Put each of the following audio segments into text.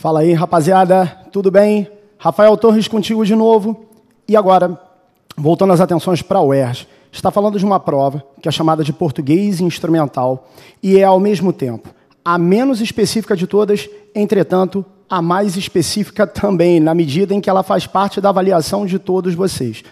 Fala aí, rapaziada, tudo bem? Rafael Torres contigo de novo. E agora, voltando as atenções para a UERJ, está falando de uma prova que é chamada de Português Instrumental e é, ao mesmo tempo, a menos específica de todas, entretanto, a mais específica também, na medida em que ela faz parte da avaliação de todos vocês.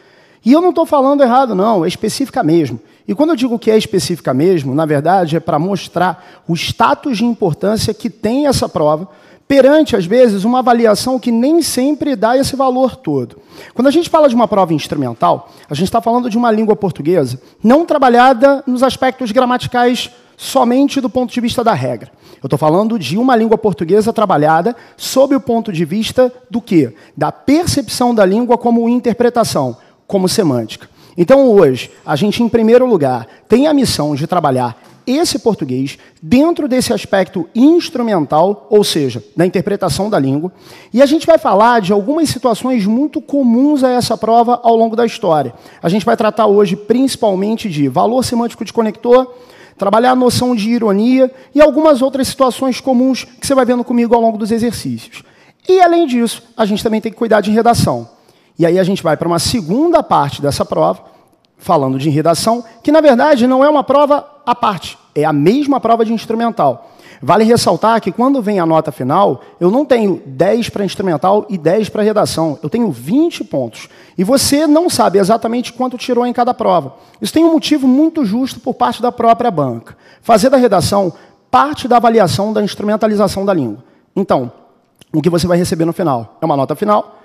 E eu não estou falando errado, não, é específica mesmo. E quando eu digo que é específica mesmo, na verdade, é para mostrar o status de importância que tem essa prova perante, às vezes, uma avaliação que nem sempre dá esse valor todo. Quando a gente fala de uma prova instrumental, a gente está falando de uma língua portuguesa não trabalhada nos aspectos gramaticais somente do ponto de vista da regra. Eu estou falando de uma língua portuguesa trabalhada sob o ponto de vista do quê? Da percepção da língua como interpretação, como semântica. Então, hoje, a gente, em primeiro lugar, tem a missão de trabalhar esse português dentro desse aspecto instrumental, ou seja, da interpretação da língua, e a gente vai falar de algumas situações muito comuns a essa prova ao longo da história. A gente vai tratar hoje principalmente de valor semântico de conector, trabalhar a noção de ironia e algumas outras situações comuns que você vai vendo comigo ao longo dos exercícios. E, além disso, a gente também tem que cuidar de redação. E aí a gente vai para uma segunda parte dessa prova, falando de redação, que, na verdade, não é uma prova à parte, é a mesma prova de instrumental. Vale ressaltar que, quando vem a nota final, eu não tenho 10 para instrumental e 10 para redação, eu tenho 20 pontos. E você não sabe exatamente quanto tirou em cada prova. Isso tem um motivo muito justo por parte da própria banca. Fazer da redação parte da avaliação da instrumentalização da língua. Então, o que você vai receber no final é uma nota final,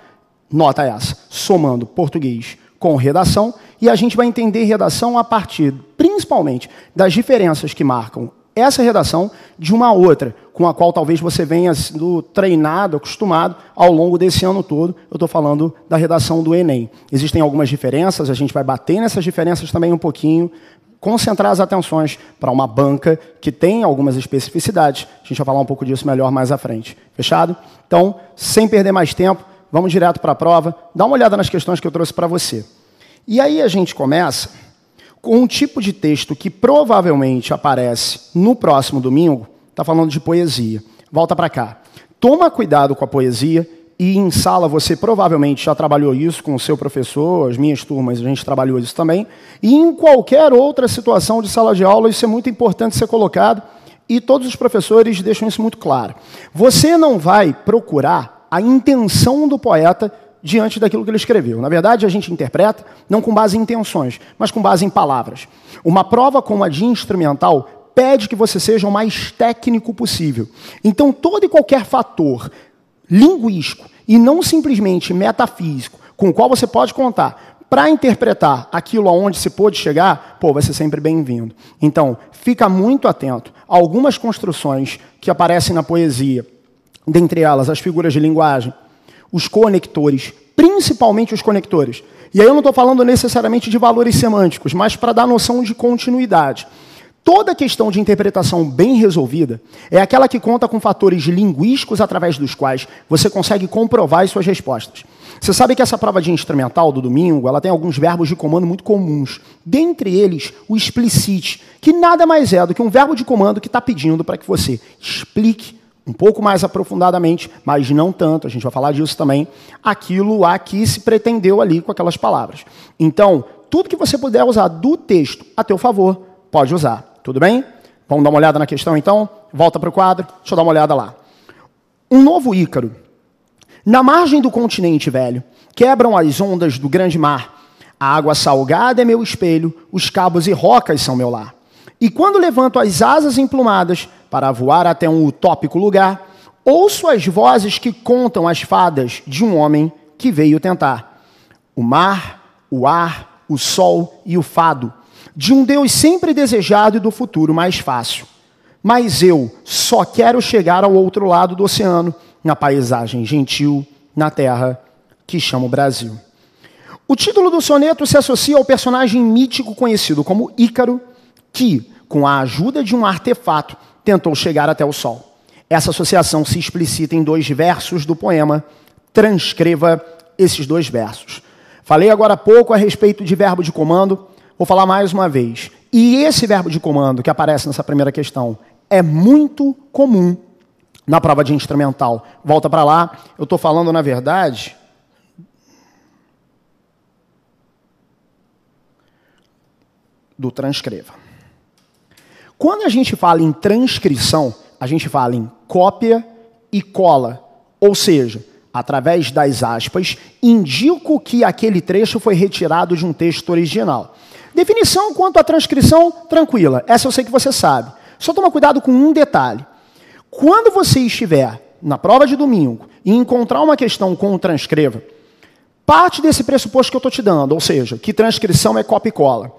nota essa, somando português com redação, e a gente vai entender redação a partir, principalmente, das diferenças que marcam essa redação de uma outra, com a qual talvez você venha sendo treinado, acostumado ao longo desse ano todo. Eu estou falando da redação do Enem. Existem algumas diferenças, a gente vai bater nessas diferenças também um pouquinho, concentrar as atenções para uma banca que tem algumas especificidades. A gente vai falar um pouco disso melhor mais à frente. Fechado? Então, sem perder mais tempo, vamos direto para a prova, dá uma olhada nas questões que eu trouxe para você. E aí a gente começa com um tipo de texto que provavelmente aparece no próximo domingo, está falando de poesia. Volta para cá. Toma cuidado com a poesia e em sala você provavelmente já trabalhou isso com o seu professor, as minhas turmas, a gente trabalhou isso também, e em qualquer outra situação de sala de aula isso é muito importante ser colocado e todos os professores deixam isso muito claro. Você não vai procurar a intenção do poeta diante daquilo que ele escreveu. Na verdade, a gente interpreta não com base em intenções, mas com base em palavras. Uma prova como a de instrumental pede que você seja o mais técnico possível. Então, todo e qualquer fator linguístico e não simplesmente metafísico com o qual você pode contar para interpretar aquilo aonde se pôde chegar, vai ser sempre bem-vindo. Então, fica muito atento a algumas construções que aparecem na poesia, dentre elas as figuras de linguagem, os conectores, principalmente os conectores. E aí eu não estou falando necessariamente de valores semânticos, mas para dar noção de continuidade. Toda questão de interpretação bem resolvida é aquela que conta com fatores linguísticos através dos quais você consegue comprovar as suas respostas. Você sabe que essa prova de instrumental do domingo, ela tem alguns verbos de comando muito comuns. Dentre eles, o explicite, que nada mais é do que um verbo de comando que está pedindo para que você explique um pouco mais aprofundadamente, mas não tanto, a gente vai falar disso também, aquilo a que se pretendeu ali com aquelas palavras. Então, tudo que você puder usar do texto a teu favor, pode usar. Tudo bem? Vamos dar uma olhada na questão, então? Volta para o quadro, deixa eu dar uma olhada lá. Um novo Ícaro. Na margem do continente velho, quebram as ondas do grande mar. A água salgada é meu espelho, os cabos e rocas são meu lar. E quando levanto as asas emplumadas para voar até um utópico lugar, ouço as vozes que contam as fadas de um homem que veio tentar. O mar, o ar, o sol e o fado, de um Deus sempre desejado e do futuro mais fácil. Mas eu só quero chegar ao outro lado do oceano, na paisagem gentil, na terra que chamo Brasil. O título do soneto se associa ao personagem mítico conhecido como Ícaro, que, com a ajuda de um artefato, tentou chegar até o sol. Essa associação se explicita em 2 versos do poema. Transcreva esses 2 versos. Falei agora há pouco a respeito de verbo de comando, vou falar mais uma vez. E esse verbo de comando que aparece nessa primeira questão é muito comum na prova de instrumental. Volta para lá. Eu estou falando, na verdade, do transcreva. Quando a gente fala em transcrição, a gente fala em cópia e cola. Ou seja, através das aspas, indico que aquele trecho foi retirado de um texto original. Definição quanto à transcrição, tranquila. Essa eu sei que você sabe. Só toma cuidado com um detalhe. Quando você estiver na prova de domingo e encontrar uma questão com o transcreva, parte desse pressuposto que eu estou te dando, ou seja, que transcrição é cópia e cola.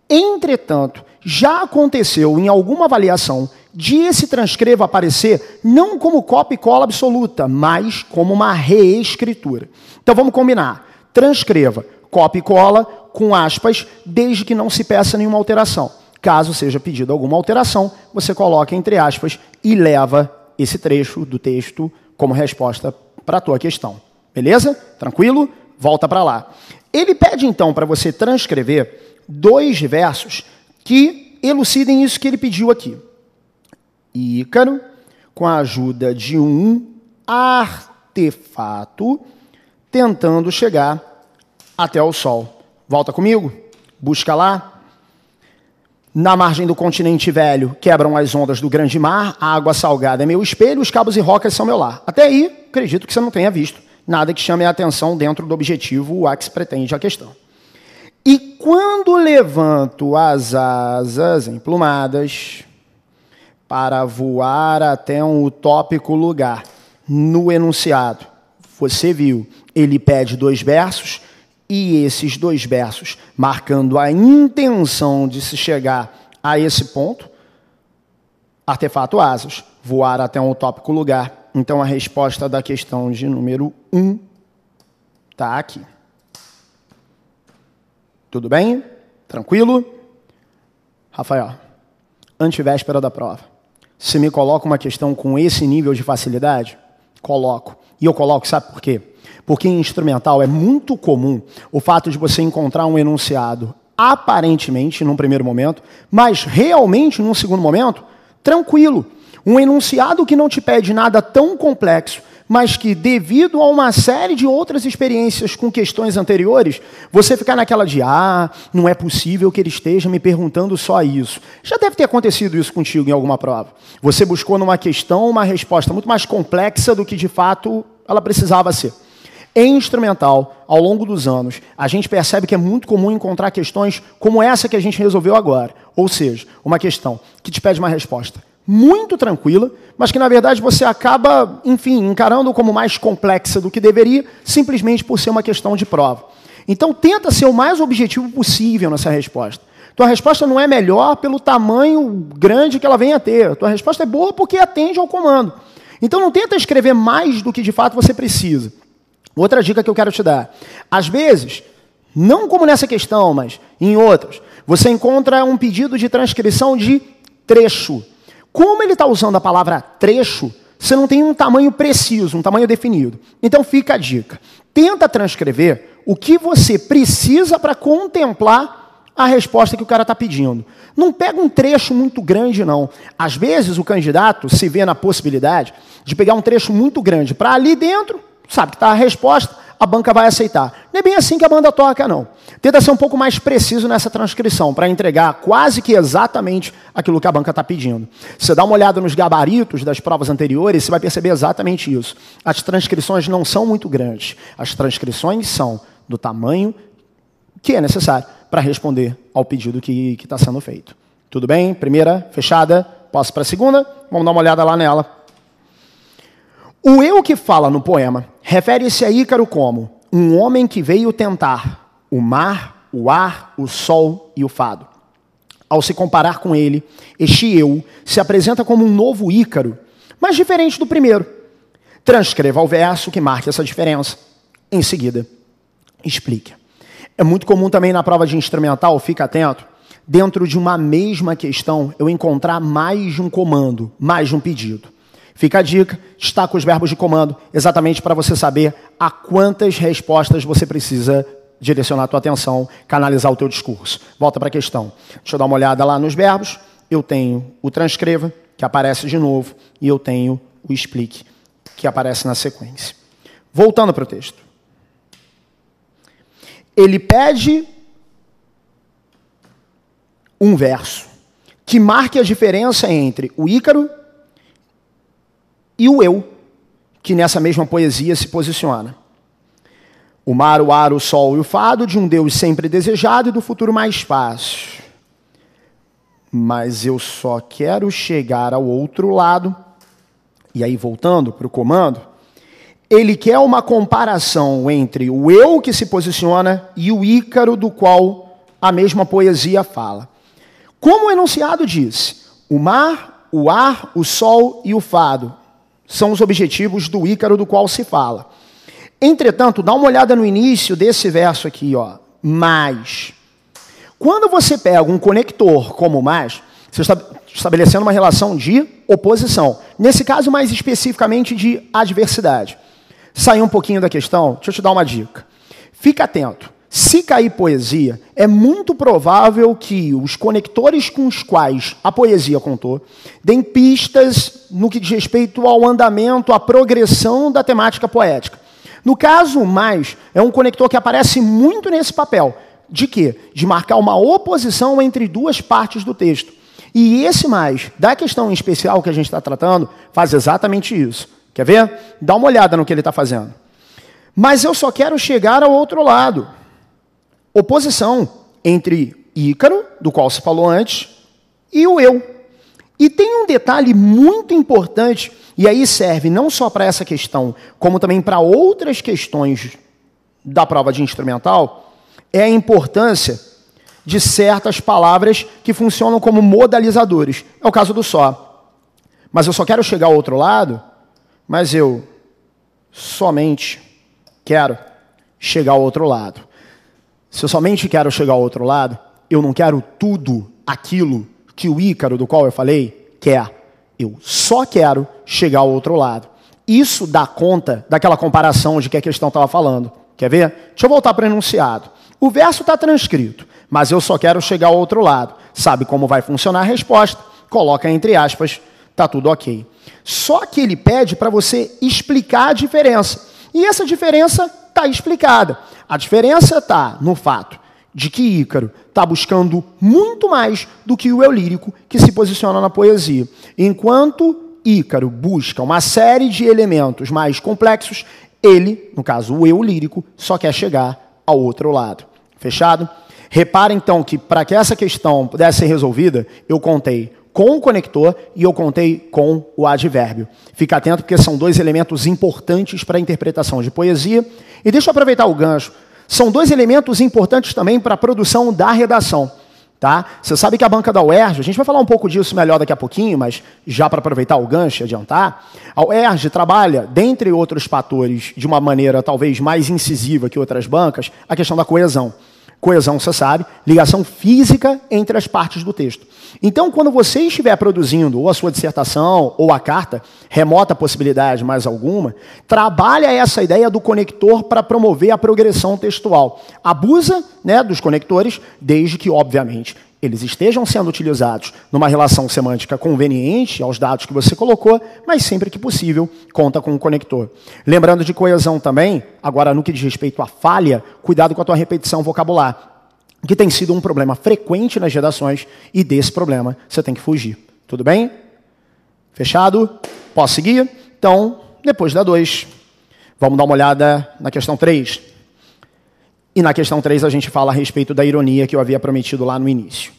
Entretanto, já aconteceu em alguma avaliação de esse transcreva aparecer não como cópia e cola absoluta, mas como uma reescritura. Então vamos combinar. Transcreva, cópia e cola, com aspas, desde que não se peça nenhuma alteração. Caso seja pedido alguma alteração, você coloca entre aspas e leva esse trecho do texto como resposta para a tua questão. Beleza? Tranquilo? Volta para lá. Ele pede então para você transcrever 2 versos que elucidem isso que ele pediu aqui. Ícaro, com a ajuda de um artefato, tentando chegar até o Sol. Volta comigo, busca lá. Na margem do continente velho, quebram as ondas do grande mar, a água salgada é meu espelho, os cabos e rocas são meu lar. Até aí, acredito que você não tenha visto nada que chame a atenção dentro do objetivo a que se pretende a questão. E quando levanto as asas emplumadas para voar até um utópico lugar, no enunciado, você viu, ele pede 2 versos, e esses 2 versos, marcando a intenção de se chegar a esse ponto, artefato asas, voar até um utópico lugar. Então, a resposta da questão de número 1 está aqui. Tudo bem? Tranquilo? Rafael, antevéspera da prova. Você me coloca uma questão com esse nível de facilidade? Coloco. E eu coloco, sabe por quê? Porque em instrumental é muito comum o fato de você encontrar um enunciado aparentemente, num primeiro momento, mas realmente, num segundo momento, tranquilo. Um enunciado que não te pede nada tão complexo, mas que, devido a uma série de outras experiências com questões anteriores, você ficar naquela de, não é possível que ele esteja me perguntando só isso. Já deve ter acontecido isso contigo em alguma prova. Você buscou numa questão uma resposta muito mais complexa do que, de fato, ela precisava ser. Em instrumental, ao longo dos anos, a gente percebe que é muito comum encontrar questões como essa que a gente resolveu agora. Ou seja, uma questão que te pede uma resposta muito tranquila, mas que, na verdade, você acaba, enfim, encarando como mais complexa do que deveria, simplesmente por ser uma questão de prova. Então, tenta ser o mais objetivo possível nessa resposta. Tua resposta não é melhor pelo tamanho grande que ela venha a ter. Tua resposta é boa porque atende ao comando. Então, não tenta escrever mais do que, de fato, você precisa. Outra dica que eu quero te dar. Às vezes, não como nessa questão, mas em outras, você encontra um pedido de transcrição de trecho. Como ele está usando a palavra trecho, você não tem um tamanho preciso, um tamanho definido. Então fica a dica. Tenta transcrever o que você precisa para contemplar a resposta que o cara está pedindo. Não pega um trecho muito grande, não. Às vezes o candidato se vê na possibilidade de pegar um trecho muito grande para ali dentro, sabe que está a resposta, a banca vai aceitar. Não é bem assim que a banda toca, não. Tenta ser um pouco mais preciso nessa transcrição, para entregar quase que exatamente aquilo que a banca está pedindo. Você dá uma olhada nos gabaritos das provas anteriores, você vai perceber exatamente isso. As transcrições não são muito grandes. As transcrições são do tamanho que é necessário para responder ao pedido que está sendo feito. Tudo bem? Primeira, fechada. Posso para a segunda? Vamos dar uma olhada lá nela. O eu que fala no poema refere-se a Ícaro como um homem que veio tentar o mar, o ar, o sol e o fado. Ao se comparar com ele, este eu se apresenta como um novo Ícaro, mas diferente do primeiro. Transcreva o verso que marque essa diferença. Em seguida, explique. É muito comum também na prova de instrumental, fica atento, dentro de uma mesma questão, eu encontrar mais de um comando, mais de um pedido. Fica a dica, destaca os verbos de comando, exatamente para você saber a quantas respostas você precisa direcionar a tua atenção, canalizar o teu discurso. Volta para a questão. Deixa eu dar uma olhada lá nos verbos. Eu tenho o transcreva, que aparece de novo, e eu tenho o explique, que aparece na sequência. Voltando para o texto. Ele pede um verso que marque a diferença entre o Ícaro e o eu, que nessa mesma poesia se posiciona. O mar, o ar, o sol e o fado de um Deus sempre desejado e do futuro mais fácil. Mas eu só quero chegar ao outro lado. E aí, voltando para o comando, ele quer uma comparação entre o eu que se posiciona e o Ícaro do qual a mesma poesia fala. Como o enunciado diz, o mar, o ar, o sol e o fado são os objetivos do Ícaro do qual se fala. Entretanto, dá uma olhada no início desse verso aqui, ó. Mas. Quando você pega um conector como mais, você está estabelecendo uma relação de oposição. Nesse caso, mais especificamente de adversidade. Sair um pouquinho da questão, deixa eu te dar uma dica. Fica atento. Se cair poesia, é muito provável que os conectores com os quais a poesia contou deem pistas no que diz respeito ao andamento, à progressão da temática poética. No caso, mais, é um conector que aparece muito nesse papel. De quê? De marcar uma oposição entre duas partes do texto. E esse mais, da questão em especial que a gente está tratando, faz exatamente isso. Quer ver? Dá uma olhada no que ele está fazendo. Mas eu só quero chegar ao outro lado. Oposição entre Ícaro, do qual se falou antes, e o eu. E tem um detalhe muito importante, e aí serve não só para essa questão, como também para outras questões da prova de instrumental, é a importância de certas palavras que funcionam como modalizadores. É o caso do só. Mas eu só quero chegar ao outro lado, mas eu somente quero chegar ao outro lado. Se eu somente quero chegar ao outro lado, eu não quero tudo aquilo que o Ícaro, do qual eu falei, quer. Eu só quero chegar ao outro lado. Isso dá conta daquela comparação de que a questão estava falando. Quer ver? Deixa eu voltar para o enunciado. O verso está transcrito, mas eu só quero chegar ao outro lado. Sabe como vai funcionar a resposta? Coloca entre aspas, está tudo ok. Só que ele pede para você explicar a diferença. E essa diferença está explicada. A diferença está no fato de que Ícaro está buscando muito mais do que o eu lírico que se posiciona na poesia. Enquanto Ícaro busca uma série de elementos mais complexos, ele, no caso o eu lírico, só quer chegar ao outro lado. Fechado? Repara então que para que essa questão pudesse ser resolvida, eu contei com o conector e eu contei com o advérbio. Fica atento porque são dois elementos importantes para a interpretação de poesia. E deixa eu aproveitar o gancho. São dois elementos importantes também para a produção da redação. Tá? Você sabe que a banca da UERJ, a gente vai falar um pouco disso melhor daqui a pouquinho, mas já para aproveitar o gancho e adiantar, a UERJ trabalha, dentre outros fatores, de uma maneira talvez mais incisiva que outras bancas, a questão da coesão. Coesão, você sabe, ligação física entre as partes do texto. Então, quando você estiver produzindo ou a sua dissertação ou a carta, remota possibilidade mais alguma, trabalha essa ideia do conector para promover a progressão textual. Abusa, né, dos conectores, desde que, obviamente, eles estejam sendo utilizados numa relação semântica conveniente aos dados que você colocou, mas sempre que possível, conta com um conector. Lembrando de coesão também, agora no que diz respeito à falha, cuidado com a tua repetição vocabular, que tem sido um problema frequente nas redações, e desse problema você tem que fugir. Tudo bem? Fechado? Posso seguir? Então, depois da 2, vamos dar uma olhada na questão 3. E na questão 3 a gente fala a respeito da ironia que eu havia prometido lá no início.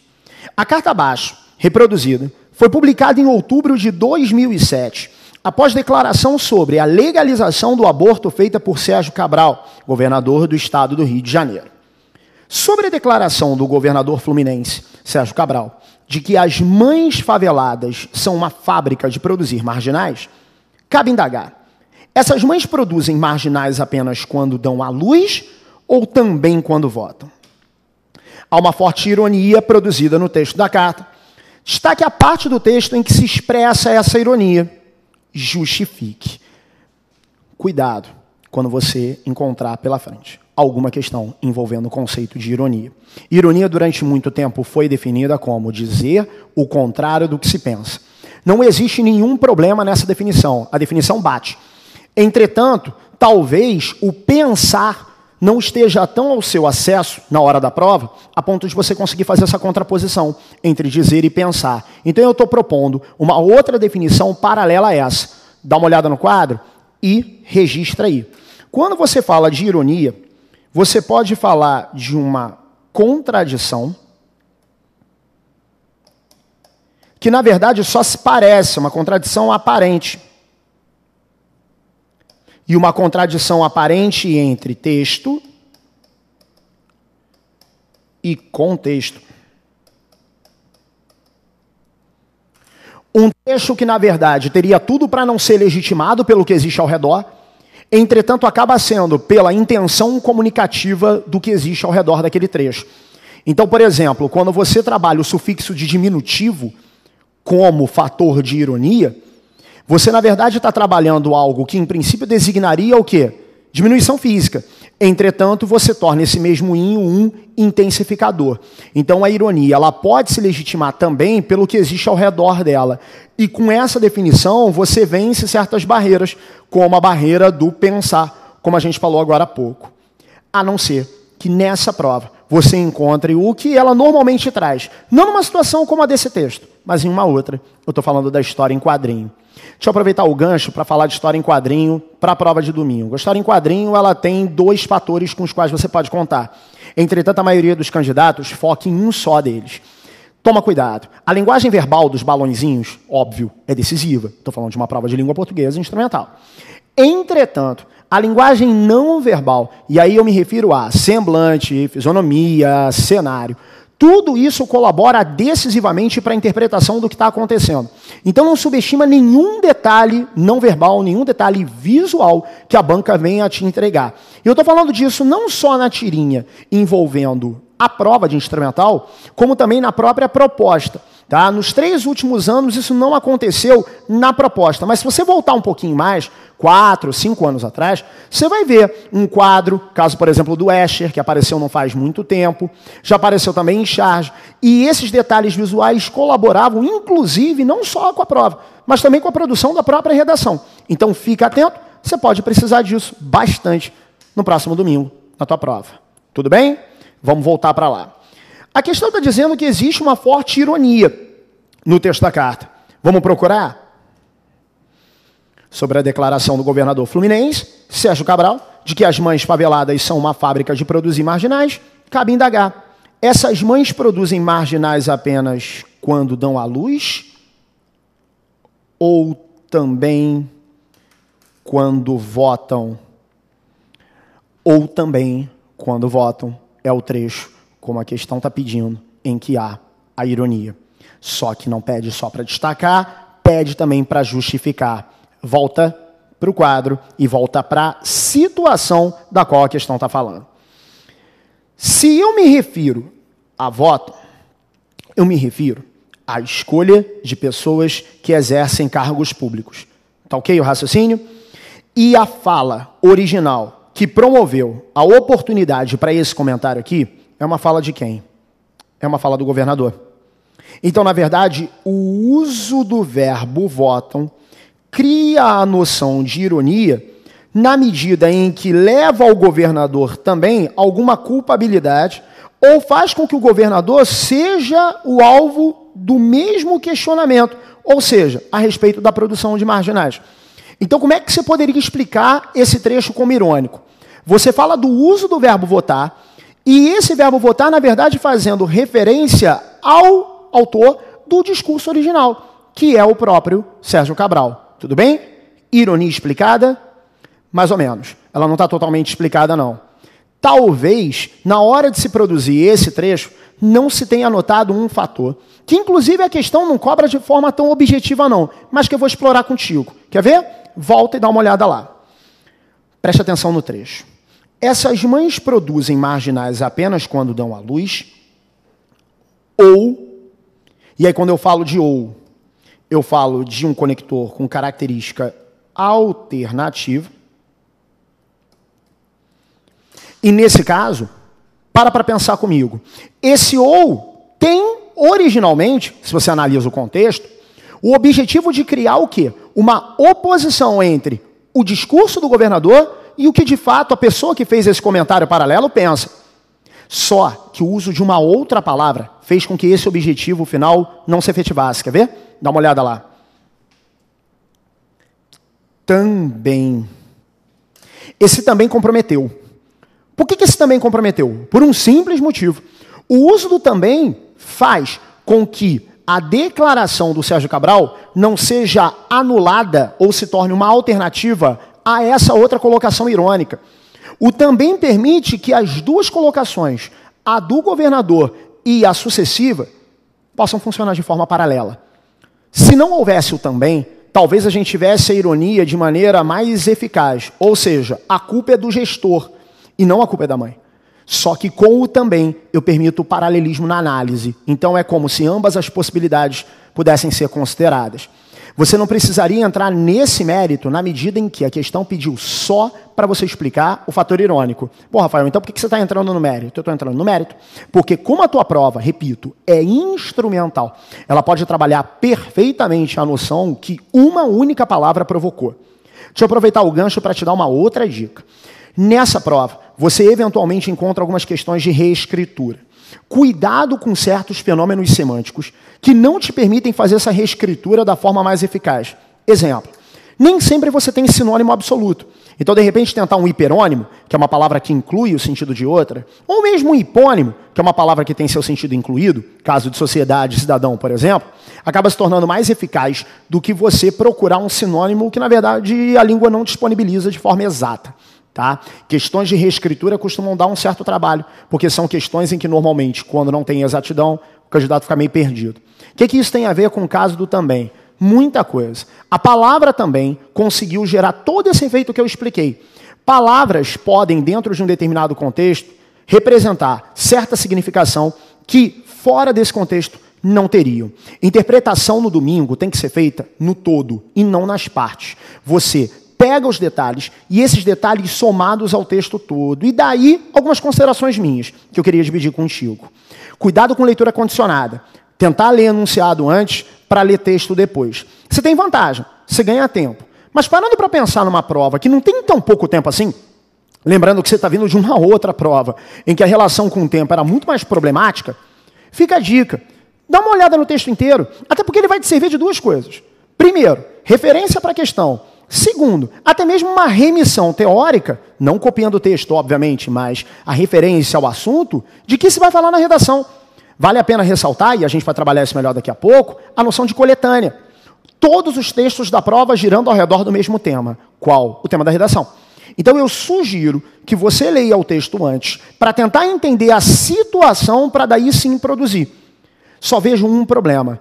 A carta abaixo, reproduzida, foi publicada em outubro de 2007, após declaração sobre a legalização do aborto feita por Sérgio Cabral, governador do estado do Rio de Janeiro. Sobre a declaração do governador fluminense, Sérgio Cabral, de que as mães faveladas são uma fábrica de produzir marginais, cabe indagar. Essas mães produzem marginais apenas quando dão à luz ou também quando votam? Há uma forte ironia produzida no texto da carta. Destaque a parte do texto em que se expressa essa ironia. Justifique. Cuidado quando você encontrar pela frente alguma questão envolvendo o conceito de ironia. Ironia, durante muito tempo, foi definida como dizer o contrário do que se pensa. Não existe nenhum problema nessa definição. A definição bate. Entretanto, talvez o pensar não esteja tão ao seu acesso na hora da prova, a ponto de você conseguir fazer essa contraposição entre dizer e pensar. Então eu estou propondo uma outra definição paralela a essa. Dá uma olhada no quadro e registra aí. Quando você fala de ironia, você pode falar de uma contradição que, na verdade, só se parece, uma contradição aparente. E uma contradição aparente entre texto e contexto. Um texto que, na verdade, teria tudo para não ser legitimado pelo que existe ao redor, entretanto, acaba sendo pela intenção comunicativa do que existe ao redor daquele trecho. Então, por exemplo, quando você trabalha o sufixo de diminutivo como fator de ironia, você, na verdade, está trabalhando algo que, em princípio, designaria o quê? Diminuição física. Entretanto, você torna esse mesmo inho um intensificador. Então, a ironia ela pode se legitimar também pelo que existe ao redor dela. E com essa definição, você vence certas barreiras, como a barreira do pensar, como a gente falou agora há pouco. A não ser que nessa prova você encontre o que ela normalmente traz. Não numa situação como a desse texto, mas em uma outra. Eu estou falando da história em quadrinho. Deixa eu aproveitar o gancho para falar de história em quadrinho para a prova de domingo. A história em quadrinho ela tem 2 fatores com os quais você pode contar. Entretanto, a maioria dos candidatos foca em um só deles. Toma cuidado. A linguagem verbal dos balõezinhos, óbvio, é decisiva. Estou falando de uma prova de língua portuguesa instrumental. Entretanto, a linguagem não verbal, e aí eu me refiro a semblante, fisionomia, cenário, tudo isso colabora decisivamente para a interpretação do que está acontecendo. Então não subestima nenhum detalhe não verbal, nenhum detalhe visual que a banca venha a te entregar. E eu estou falando disso não só na tirinha envolvendo a prova de instrumental, como também na própria proposta. Tá? Nos 3 últimos anos isso não aconteceu na proposta, mas se você voltar um pouquinho mais, 4, 5 anos atrás, você vai ver um quadro, caso, por exemplo, do Escher, que apareceu não faz muito tempo, já apareceu também em Charge, e esses detalhes visuais colaboravam, inclusive, não só com a prova, mas também com a produção da própria redação. Então, fica atento, você pode precisar disso bastante no próximo domingo, na tua prova. Tudo bem? Vamos voltar para lá. A questão está dizendo que existe uma forte ironia no texto da carta. Vamos procurar? Sobre a declaração do governador fluminense, Sérgio Cabral, de que as mães faveladas são uma fábrica de produzir marginais, cabe indagar. Essas mães produzem marginais apenas quando dão à luz? Ou também quando votam? Ou também quando votam? É o trecho, como a questão está pedindo, em que há a ironia. Só que não pede só para destacar, pede também para justificar. Volta para o quadro e volta para a situação da qual a questão está falando. Se eu me refiro a voto, eu me refiro à escolha de pessoas que exercem cargos públicos. Tá ok o raciocínio? E a fala original que promoveu a oportunidade para esse comentário aqui é uma fala de quem? É uma fala do governador. Então, na verdade, o uso do verbo votam cria a noção de ironia na medida em que leva ao governador também alguma culpabilidade ou faz com que o governador seja o alvo do mesmo questionamento, ou seja, a respeito da produção de marginais. Então, como é que você poderia explicar esse trecho como irônico? Você fala do uso do verbo votar, e esse verbo votar, na verdade, fazendo referência ao autor do discurso original, que é o próprio Sérgio Cabral. Tudo bem? Ironia explicada? Mais ou menos. Ela não está totalmente explicada, não. Talvez, na hora de se produzir esse trecho, não se tenha notado um fator, que inclusive a questão não cobra de forma tão objetiva, não, mas que eu vou explorar contigo. Quer ver? Volta e dá uma olhada lá. Preste atenção no trecho. Essas mães produzem marginais apenas quando dão à luz, ou, e aí quando eu falo de ou, eu falo de um conector com característica alternativa. E nesse caso, para pensar comigo. Esse ou tem originalmente, se você analisa o contexto, O objetivo de criar o quê? Uma oposição entre o discurso do governador e o que de fato a pessoa que fez esse comentário paralelo pensa. Só que o uso de uma outra palavra fez com que esse objetivo final não se efetivasse. Quer ver? Dá uma olhada lá. Também. Esse também comprometeu. Por que esse também comprometeu? Por um simples motivo. O uso do também faz com que a declaração do Sérgio Cabral não seja anulada ou se torne uma alternativa a essa outra colocação irônica. O também permite que as duas colocações, a do governador e a sucessiva, possam funcionar de forma paralela. Se não houvesse o também, talvez a gente tivesse a ironia de maneira mais eficaz. Ou seja, a culpa é do gestor e não a culpa é da mãe. Só que com o também eu permito o paralelismo na análise. Então é como se ambas as possibilidades pudessem ser consideradas. Você não precisaria entrar nesse mérito na medida em que a questão pediu só para você explicar o fator irônico. Pô, Rafael, então por que você está entrando no mérito? Eu estou entrando no mérito porque como a tua prova, repito, é instrumental, ela pode trabalhar perfeitamente a noção que uma única palavra provocou. Deixa eu aproveitar o gancho para te dar uma outra dica. Nessa prova, você eventualmente encontra algumas questões de reescritura. Cuidado com certos fenômenos semânticos que não te permitem fazer essa reescritura da forma mais eficaz. Exemplo, nem sempre você tem sinônimo absoluto. Então, de repente, tentar um hiperônimo, que é uma palavra que inclui o sentido de outra, ou mesmo um hipônimo, que é uma palavra que tem seu sentido incluído, caso de sociedade, cidadão, por exemplo, acaba se tornando mais eficaz do que você procurar um sinônimo que, na verdade, a língua não disponibiliza de forma exata. Tá? Questões de reescritura costumam dar um certo trabalho, porque são questões em que, normalmente, quando não tem exatidão, o candidato fica meio perdido. O que isso tem a ver com o caso do também? Muita coisa. A palavra também conseguiu gerar todo esse efeito que eu expliquei. Palavras podem, dentro de um determinado contexto, representar certa significação que, fora desse contexto, não teriam. Interpretação no domingo tem que ser feita no todo e não nas partes. Você pega os detalhes e esses detalhes somados ao texto todo. E daí, algumas considerações minhas que eu queria dividir contigo. Cuidado com leitura condicionada. Tentar ler enunciado antes para ler texto depois. Você tem vantagem, você ganha tempo. Mas parando para pensar numa prova que não tem tão pouco tempo assim, lembrando que você está vindo de uma outra prova em que a relação com o tempo era muito mais problemática, fica a dica. Dá uma olhada no texto inteiro, até porque ele vai te servir de duas coisas. Primeiro, referência para a questão. Segundo, até mesmo uma remissão teórica, não copiando o texto, obviamente, mas a referência ao assunto de que se vai falar na redação. Vale a pena ressaltar, e a gente vai trabalhar isso melhor daqui a pouco, a noção de coletânea. Todos os textos da prova girando ao redor do mesmo tema. Qual? O tema da redação. Então eu sugiro que você leia o texto antes, para tentar entender a situação, para daí sim produzir. Só vejo um problema,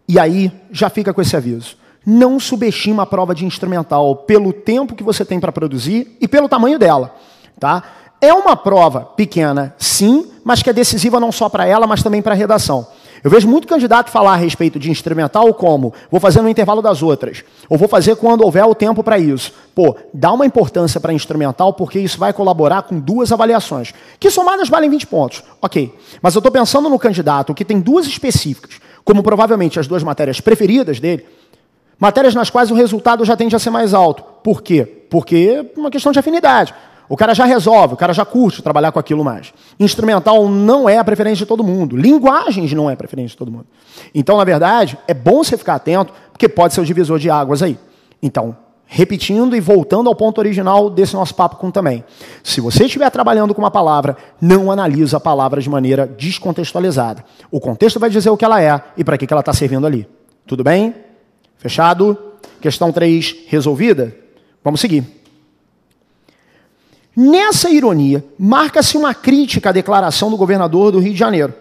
e aí já fica com esse aviso. Não subestima a prova de instrumental pelo tempo que você tem para produzir e pelo tamanho dela. Tá? É uma prova pequena, sim, mas que é decisiva não só para ela, mas também para a redação. Eu vejo muito candidato falar a respeito de instrumental como vou fazer no intervalo das outras, ou vou fazer quando houver o tempo para isso. Pô, dá uma importância para instrumental porque isso vai colaborar com duas avaliações, que somadas valem 20 pontos. Ok, mas eu estou pensando no candidato que tem duas específicas, como provavelmente as duas matérias preferidas dele, matérias nas quais o resultado já tende a ser mais alto. Por quê? Porque é uma questão de afinidade. O cara já resolve, o cara já curte trabalhar com aquilo mais. Instrumental não é a preferência de todo mundo. Linguagens não é a preferência de todo mundo. Então, na verdade, é bom você ficar atento, porque pode ser o divisor de águas aí. Então, repetindo e voltando ao ponto original desse nosso papo com também. Se você estiver trabalhando com uma palavra, não analisa a palavra de maneira descontextualizada. O contexto vai dizer o que ela é e para que ela está servindo ali. Tudo bem? Fechado? Questão 3 resolvida? Vamos seguir. Nessa ironia, marca-se uma crítica à declaração do governador do Rio de Janeiro.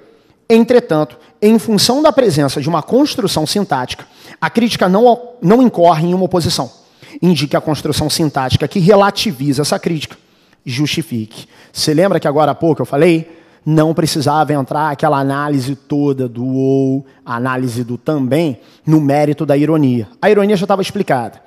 Entretanto, em função da presença de uma construção sintática, a crítica não incorre em uma oposição. Indique a construção sintática que relativiza essa crítica. Justifique. Você lembra que agora há pouco eu falei? Não precisava entrar aquela análise toda do ou, a análise do também, no mérito da ironia. A ironia já estava explicada.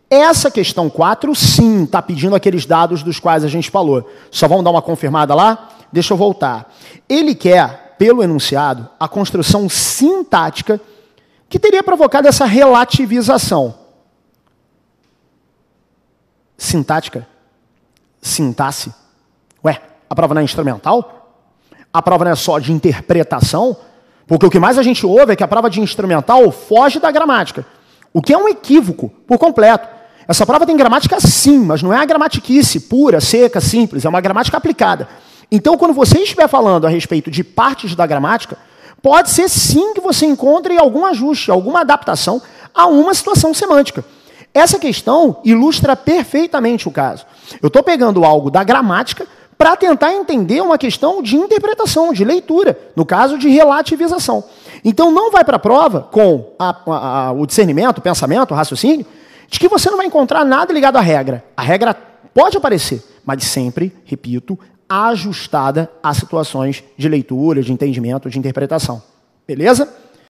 Essa questão 4, sim, está pedindo aqueles dados dos quais a gente falou. Só vamos dar uma confirmada lá? Deixa eu voltar. Ele quer, pelo enunciado, a construção sintática que teria provocado essa relativização? Sintática? Sintaxe? Ué, a prova não é instrumental? A prova não é só de interpretação? Porque o que mais a gente ouve é que a prova de instrumental foge da gramática, o que é um equívoco por completo. Essa prova tem gramática sim, mas não é a gramatiquice pura, seca, simples, é uma gramática aplicada. Então, quando você estiver falando a respeito de partes da gramática, pode ser sim que você encontre algum ajuste, alguma adaptação a uma situação semântica. Essa questão ilustra perfeitamente o caso. Eu estou pegando algo da gramática para tentar entender uma questão de interpretação, de leitura, no caso de relativização. Então, não vai para a prova com o discernimento, o pensamento, o raciocínio, de que você não vai encontrar nada ligado à regra. A regra pode aparecer, mas sempre, repito, ajustada a situações de leitura, de entendimento, de interpretação. Beleza?